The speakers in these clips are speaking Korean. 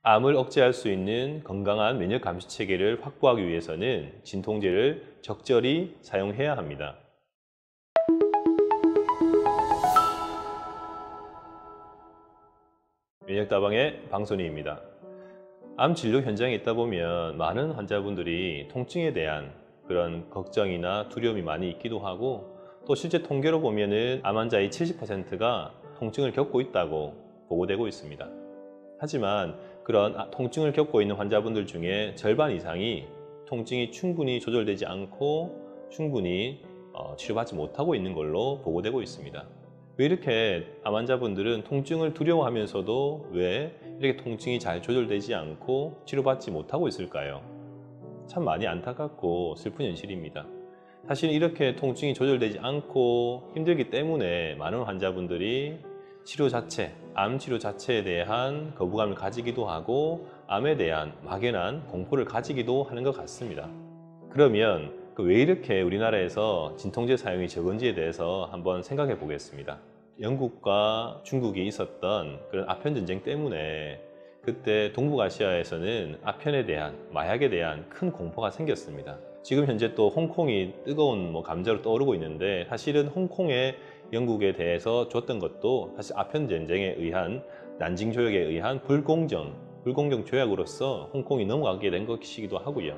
암을 억제할 수 있는 건강한 면역 감시 체계를 확보하기 위해서는 진통제를 적절히 사용해야 합니다. 면역다방의 방선희입니다. 암 진료 현장에 있다 보면 많은 환자분들이 통증에 대한 그런 걱정이나 두려움이 많이 있기도 하고, 또 실제 통계로 보면은 암 환자의 70%가 통증을 겪고 있다고 보고되고 있습니다. 하지만 그런 통증을 겪고 있는 환자분들 중에 절반 이상이 통증이 충분히 조절되지 않고 충분히 치료받지 못하고 있는 걸로 보고되고 있습니다. 왜 이렇게 암 환자분들은 통증을 두려워하면서도 왜 이렇게 통증이 잘 조절되지 않고 치료받지 못하고 있을까요? 참 많이 안타깝고 슬픈 현실입니다. 사실 이렇게 통증이 조절되지 않고 힘들기 때문에 많은 환자분들이 치료 자체, 암 치료 자체에 대한 거부감을 가지기도 하고 암에 대한 막연한 공포를 가지기도 하는 것 같습니다. 그러면 왜 이렇게 우리나라에서 진통제 사용이 적은지에 대해서 한번 생각해 보겠습니다. 영국과 중국이 있었던 그런 아편 전쟁 때문에 그때 동북아시아에서는 아편에 대한, 마약에 대한 큰 공포가 생겼습니다. 지금 현재 또 홍콩이 뜨거운 감자로 떠오르고 있는데, 사실은 홍콩에 영국에 대해서 줬던 것도 사실 아편 전쟁에 의한, 난징 조약에 의한 불공정 조약으로서 홍콩이 넘어가게 된 것이기도 하고요.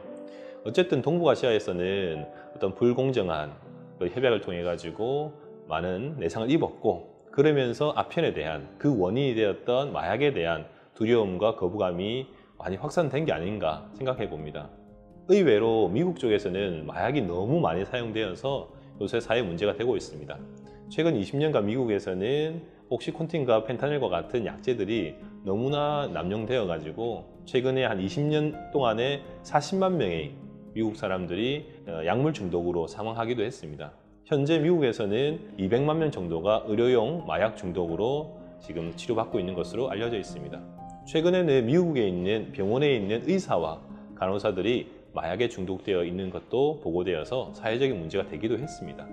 어쨌든 동북아시아에서는 어떤 불공정한 협약을 통해 가지고 많은 내상을 입었고, 그러면서 아편에 대한 그 원인이 되었던 마약에 대한 두려움과 거부감이 많이 확산된 게 아닌가 생각해 봅니다. 의외로 미국 쪽에서는 마약이 너무 많이 사용되어서 요새 사회 문제가 되고 있습니다. 최근 20년간 미국에서는 옥시콘틴과 펜타닐과 같은 약제들이 너무나 남용되어 가지고 최근에 한 20년 동안에 40만 명의 미국 사람들이 약물 중독으로 사망하기도 했습니다. 현재 미국에서는 200만 명 정도가 의료용 마약 중독으로 지금 치료받고 있는 것으로 알려져 있습니다. 최근에는 미국에 있는 병원에 있는 의사와 간호사들이 마약에 중독되어 있는 것도 보고되어서 사회적인 문제가 되기도 했습니다.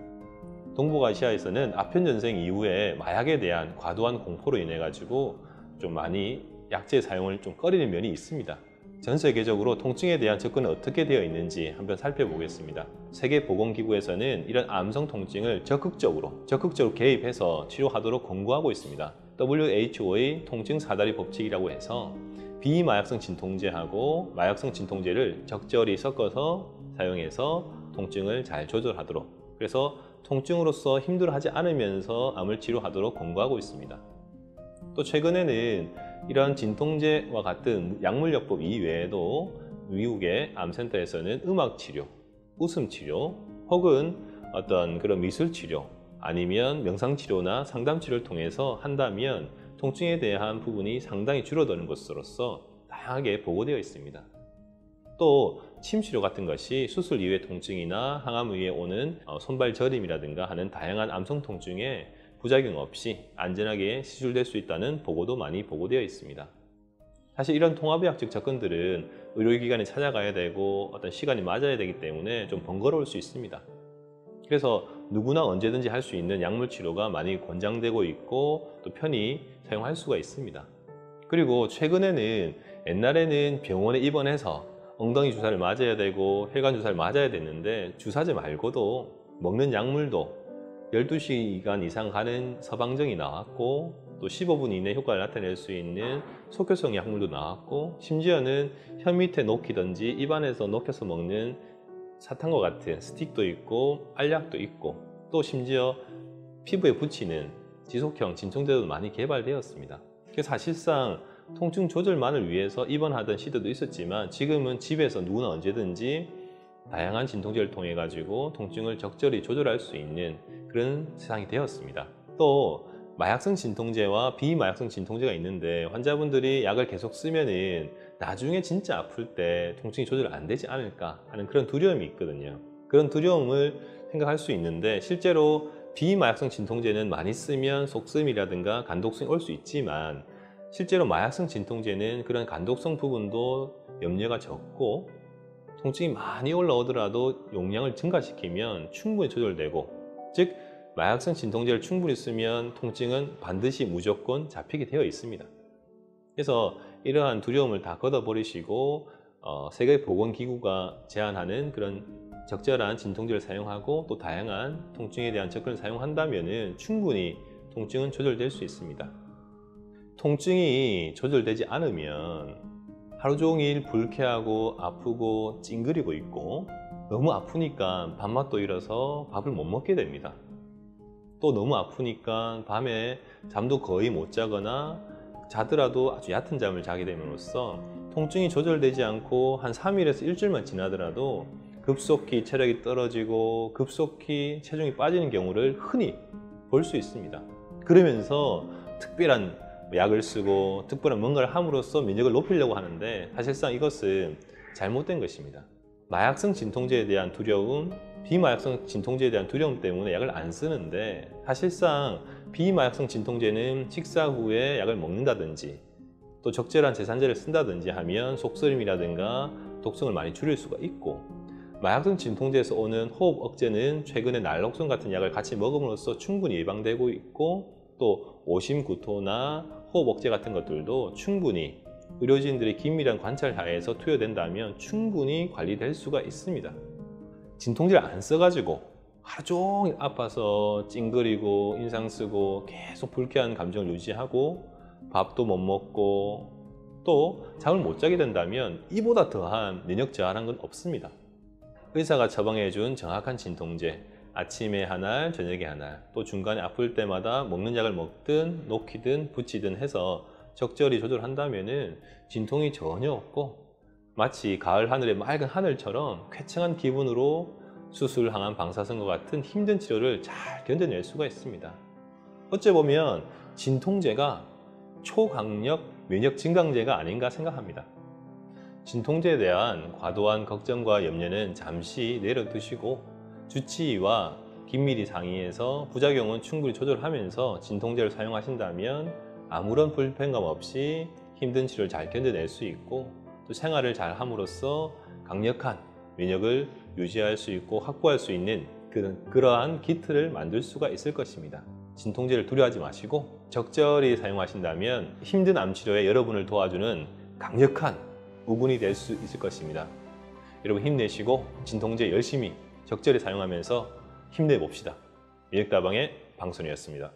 동북아시아에서는 아편 전쟁 이후에 마약에 대한 과도한 공포로 인해 가지고 좀 많이 약제 사용을 좀 꺼리는 면이 있습니다. 전 세계적으로 통증에 대한 접근은 어떻게 되어 있는지 한번 살펴보겠습니다. 세계보건기구에서는 이런 암성 통증을 적극적으로 개입해서 치료하도록 권고하고 있습니다. WHO의 통증 사다리 법칙이라고 해서 비마약성 진통제하고 마약성 진통제를 적절히 섞어서 사용해서 통증을 잘 조절하도록, 그래서 통증으로서 힘들어하지 않으면서 암을 치료하도록 권고하고 있습니다. 또 최근에는 이런 진통제와 같은 약물요법 이외에도 미국의 암센터에서는 음악치료, 웃음치료, 혹은 어떤 그런 미술치료, 아니면 명상치료나 상담치료를 통해서 한다면 통증에 대한 부분이 상당히 줄어드는 것으로서 다양하게 보고되어 있습니다. 또 침치료 같은 것이 수술 이후의 통증이나 항암 이후에 오는 손발 저림이라든가 하는 다양한 암성 통증에 부작용 없이 안전하게 시술될 수 있다는 보고도 많이 보고되어 있습니다. 사실 이런 통합의학적 접근들은 의료기관에 찾아가야 되고 어떤 시간이 맞아야 되기 때문에 좀 번거로울 수 있습니다. 그래서 누구나 언제든지 할 수 있는 약물 치료가 많이 권장되고 있고 또 편히 사용할 수가 있습니다. 그리고 최근에는, 옛날에는 병원에 입원해서 엉덩이 주사를 맞아야 되고 혈관 주사를 맞아야 됐는데, 주사제 말고도 먹는 약물도 12시간 이상 가는 서방정이 나왔고, 또 15분 이내 효과를 나타낼 수 있는 속효성 약물도 나왔고, 심지어는 혀 밑에 녹이든지 입안에서 녹여서 먹는 사탕과 같은 스틱도 있고 알약도 있고, 또 심지어 피부에 붙이는 지속형 진통제도 많이 개발되었습니다. 그래서 사실상 통증 조절만을 위해서 입원하던 시대도 있었지만, 지금은 집에서 누구나 언제든지 다양한 진통제를 통해 가지고 통증을 적절히 조절할 수 있는 그런 세상이 되었습니다. 또 마약성 진통제와 비마약성 진통제가 있는데, 환자분들이 약을 계속 쓰면은 나중에 진짜 아플 때 통증이 조절 안 되지 않을까 하는 그런 두려움이 있거든요. 그런 두려움을 생각할 수 있는데, 실제로 비마약성 진통제는 많이 쓰면 속쓰림이라든가 간독성이 올 수 있지만, 실제로 마약성 진통제는 그런 간독성 부분도 염려가 적고, 통증이 많이 올라오더라도 용량을 증가시키면 충분히 조절되고, 즉 마약성 진통제를 충분히 쓰면 통증은 반드시 무조건 잡히게 되어 있습니다. 그래서 이러한 두려움을 다 걷어버리시고 세계보건기구가 제안하는 그런 적절한 진통제를 사용하고 또 다양한 통증에 대한 접근을 사용한다면 충분히 통증은 조절될 수 있습니다. 통증이 조절되지 않으면 하루 종일 불쾌하고 아프고 찡그리고 있고 너무 아프니까 밤맛도 일어서 밥을 못 먹게 됩니다. 또 너무 아프니까 밤에 잠도 거의 못 자거나 자더라도 아주 얕은 잠을 자게 됨으로써 통증이 조절되지 않고 한 3일에서 일주일만 지나더라도 급속히 체력이 떨어지고 급속히 체중이 빠지는 경우를 흔히 볼 수 있습니다. 그러면서 특별한 약을 쓰고 특별한 뭔가를 함으로써 면역을 높이려고 하는데 사실상 이것은 잘못된 것입니다. 마약성 진통제에 대한 두려움, 비마약성 진통제에 대한 두려움 때문에 약을 안 쓰는데 사실상 비마약성 진통제는 식사 후에 약을 먹는다든지 또 적절한 제산제를 쓴다든지 하면 속쓰림이라든가 독성을 많이 줄일 수가 있고, 마약성 진통제에서 오는 호흡 억제는 최근에 날록선 같은 약을 같이 먹음으로써 충분히 예방되고 있고, 또 오심구토나 호흡 억제 같은 것들도 충분히 의료진들의 긴밀한 관찰 하에서 투여된다면 충분히 관리될 수가 있습니다. 진통제를 안 써가지고 하루 종일 아파서 찡그리고 인상 쓰고 계속 불쾌한 감정을 유지하고 밥도 못 먹고 또 잠을 못 자게 된다면 이보다 더한 면역 저하라는 건 없습니다. 의사가 처방해준 정확한 진통제, 아침에 한 알, 저녁에 한 알, 또 중간에 아플 때마다 먹는 약을 먹든 녹이든 붙이든 해서 적절히 조절한다면 진통이 전혀 없고 마치 가을 하늘의 맑은 하늘처럼 쾌청한 기분으로 수술항암 방사선과 같은 힘든 치료를 잘 견뎌낼 수가 있습니다. 어째 보면 진통제가 초강력 면역 증강제가 아닌가 생각합니다. 진통제에 대한 과도한 걱정과 염려는 잠시 내려두시고 주치의와 긴밀히 상의해서 부작용은 충분히 조절하면서 진통제를 사용하신다면 아무런 불편감 없이 힘든 치료를 잘 견뎌낼 수 있고 또 생활을 잘 함으로써 강력한 면역을 유지할 수 있고 확보할 수 있는 그러한 기틀을 만들 수가 있을 것입니다. 진통제를 두려워하지 마시고 적절히 사용하신다면 힘든 암 치료에 여러분을 도와주는 강력한 우군이 될 수 있을 것입니다. 여러분 힘내시고 진통제 열심히 적절히 사용하면서 힘내봅시다. 면역다방의 방순이었습니다.